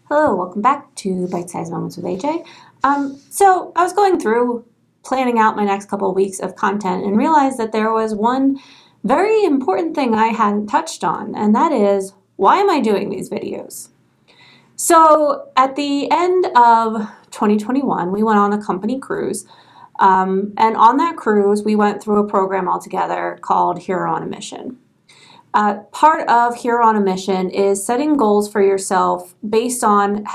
Hello, welcome back to Bite-Sized Moments with AJ. So I was going through planning out my next couple of weeks of content and realized that there was one very important thing I hadn't touched on, and that is, why am I doing these videos? So at the end of 2021, we went on a company cruise, and on that cruise, we went through a program altogether called Hero on a Mission. Part of Hero on a Mission is setting goals for yourself based on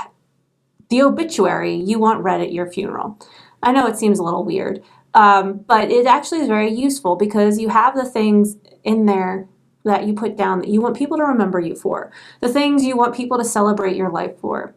the obituary you want read at your funeral. I know it seems a little weird, but it actually is very useful because you have the things in there that you put down that you want people to remember you for, the things you want people to celebrate your life for.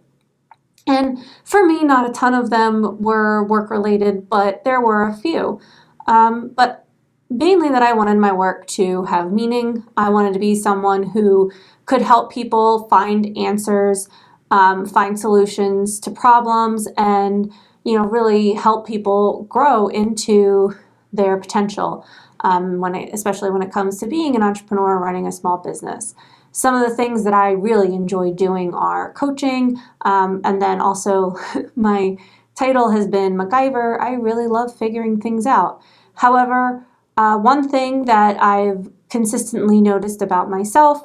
And for me, not a ton of them were work-related, but there were a few. But mainly that I wanted my work to have meaning. I wanted to be someone who could help people find answers, find solutions to problems, and really help people grow into their potential. Especially when it comes to being an entrepreneur, running a small business. Some of the things that I really enjoy doing are coaching, and then also my title has been MacGyver. I really love figuring things out. However, one thing that I've consistently noticed about myself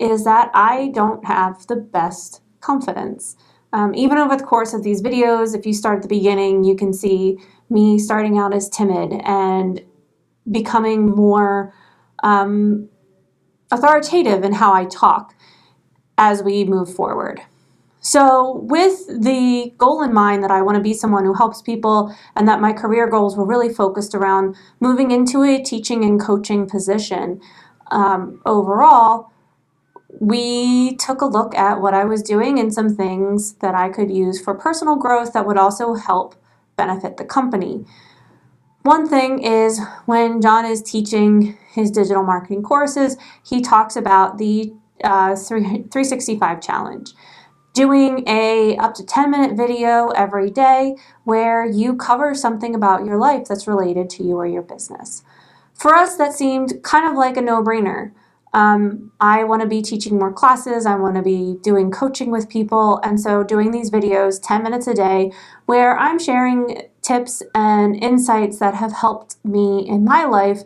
is that I don't have the best confidence. Even over the course of these videos, if you start at the beginning, you can see me starting out as timid and becoming more authoritative in how I talk as we move forward. So with the goal in mind that I want to be someone who helps people and that my career goals were really focused around moving into a teaching and coaching position, overall, we took a look at what I was doing and some things that I could use for personal growth that would also help benefit the company. One thing is when John is teaching his digital marketing courses, he talks about the 365 challenge. Doing a up to 10-minute video every day where you cover something about your life that's related to you or your business. For us, that seemed kind of like a no-brainer. I want to be teaching more classes, I want to be doing coaching with people, and so doing these videos 10 minutes a day where I'm sharing tips and insights that have helped me in my life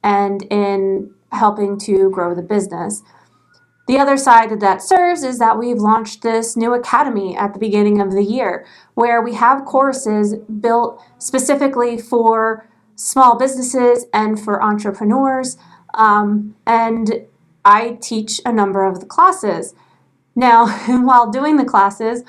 and in helping to grow the business. The other side that serves is that we've launched this new academy at the beginning of the year where we have courses built specifically for small businesses and for entrepreneurs, and I teach a number of the classes. Now, while doing the classes,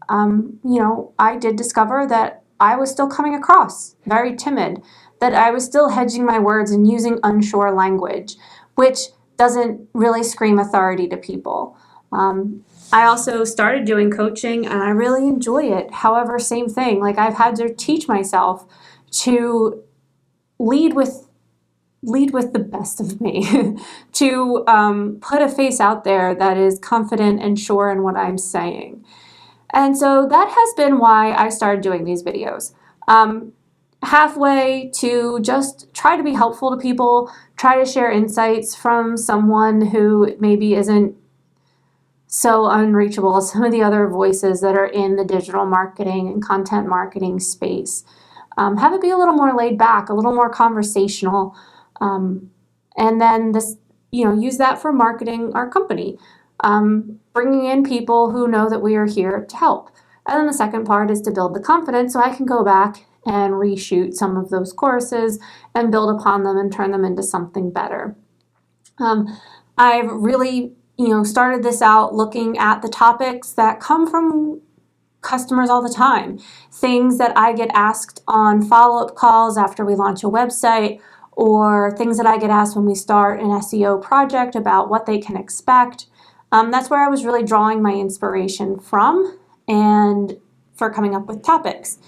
I did discover that I was still coming across very timid, that I was still hedging my words and using unsure language, which doesn't really scream authority to people. I also started doing coaching and I really enjoy it. However, same thing, like I've had to teach myself to lead with the best of me, to put a face out there that is confident and sure in what I'm saying. And so that has been why I started doing these videos. Halfway to just try to be helpful to people, try to share insights from someone who maybe isn't so unreachable as some of the other voices that are in the digital marketing and content marketing space. Have it be a little more laid back, a little more conversational, and then use that for marketing our company, bringing in people who know that we are here to help. And then the second part is to build the confidence so I can go back and reshoot some of those courses and build upon them and turn them into something better. I've really, started this out looking at the topics that come from customers all the time, things that I get asked on follow-up calls after we launch a website, or things that I get asked when we start an SEO project about what they can expect. That's where I was really drawing my inspiration from and for coming up with topics.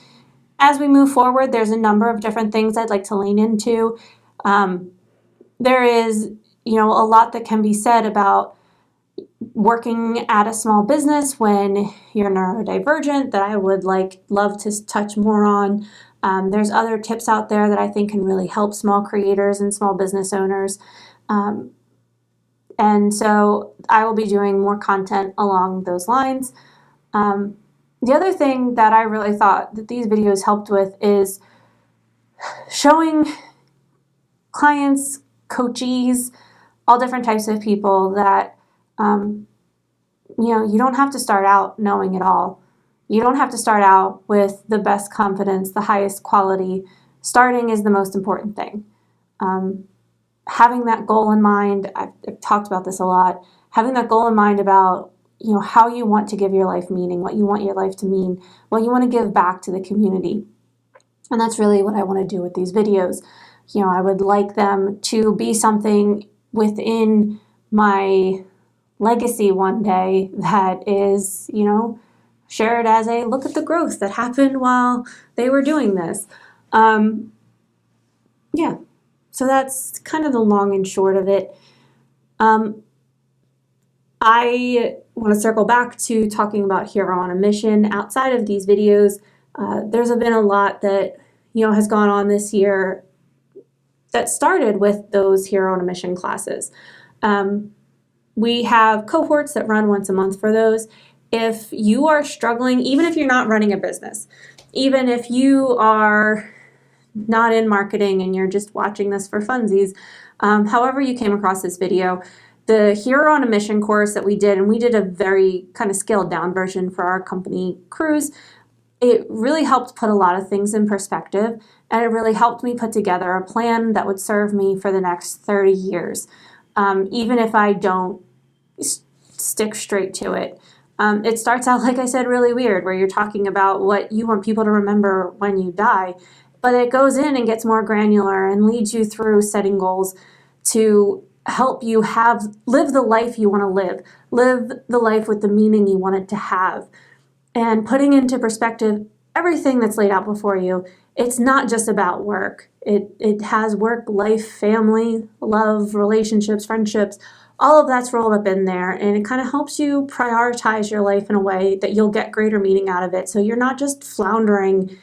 As we move forward, there's a number of different things I'd like to lean into. There is, a lot that can be said about working at a small business when you're neurodivergent that I would love to touch more on. There's other tips out there that I think can really help small creators and small business owners. And so I will be doing more content along those lines. The other thing that I really thought that these videos helped with is showing clients, coachees, all different types of people that, you don't have to start out knowing it all. You don't have to start out with the best confidence, the highest quality. Starting is the most important thing. Having that goal in mind, I've talked about this a lot, having that goal in mind about how you want to give your life meaning, what you want your life to mean, what you want to give back to the community. And that's really what I want to do with these videos. I would like them to be something within my legacy one day that is, shared as a look at the growth that happened while they were doing this. Yeah, so that's kind of the long and short of it. I want to circle back to talking about Hero on a Mission. Outside of these videos, there's been a lot that has gone on this year that started with those Hero on a Mission classes. We have cohorts that run once a month for those. If you are struggling, even if you're not running a business, even if you are not in marketing and you're just watching this for funsies, however you came across this video, the Hero on a Mission course that we did, and we did a very kind of scaled down version for our company crews, it really helped put a lot of things in perspective, and it really helped me put together a plan that would serve me for the next 30 years, even if I don't stick straight to it. It starts out, like I said, really weird, where you're talking about what you want people to remember when you die, but it goes in and gets more granular and leads you through setting goals to help you live the life you want to live the life with the meaning you want it to have, and putting into perspective everything that's laid out before you. It's not just about work. It has work, life, family, love, relationships, friendships, all of that's rolled up in there, and it kind of helps you prioritize your life in a way that you'll get greater meaning out of it, so you're not just floundering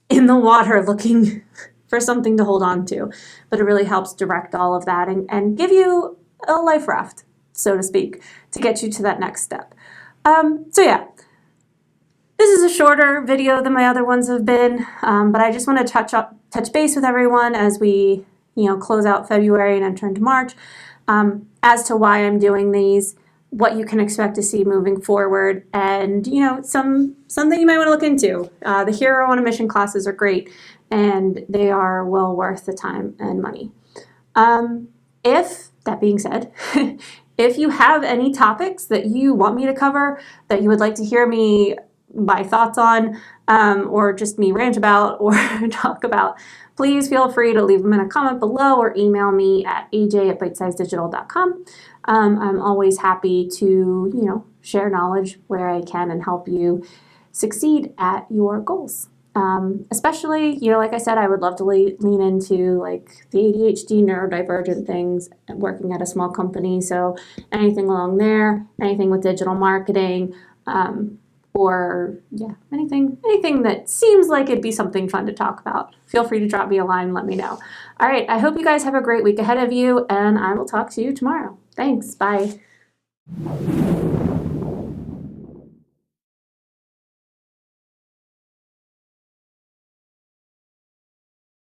in the water looking for something to hold on to, but it really helps direct all of that and give you a life raft, so to speak, to get you to that next step. So yeah, this is a shorter video than my other ones have been, but I just want to touch base with everyone as we close out February and enter into March, as to why I'm doing these, what you can expect to see moving forward, and something you might want to look into. The Hero on a Mission classes are great, and they are well worth the time and money. If that being said, if you have any topics that you want me to cover, that you would like to hear me my thoughts on, or just me rant about or talk about, please feel free to leave them in a comment below or email me at aj@bytesizedigital.com. I'm always happy to, share knowledge where I can and help you succeed at your goals. Especially, like I said, I would love to lean into like the ADHD, neurodivergent things, working at a small company. So anything along there, anything with digital marketing, or anything that seems like it'd be something fun to talk about. Feel free to drop me a line and let me know. All right, I hope you guys have a great week ahead of you, and I will talk to you tomorrow. Thanks, bye.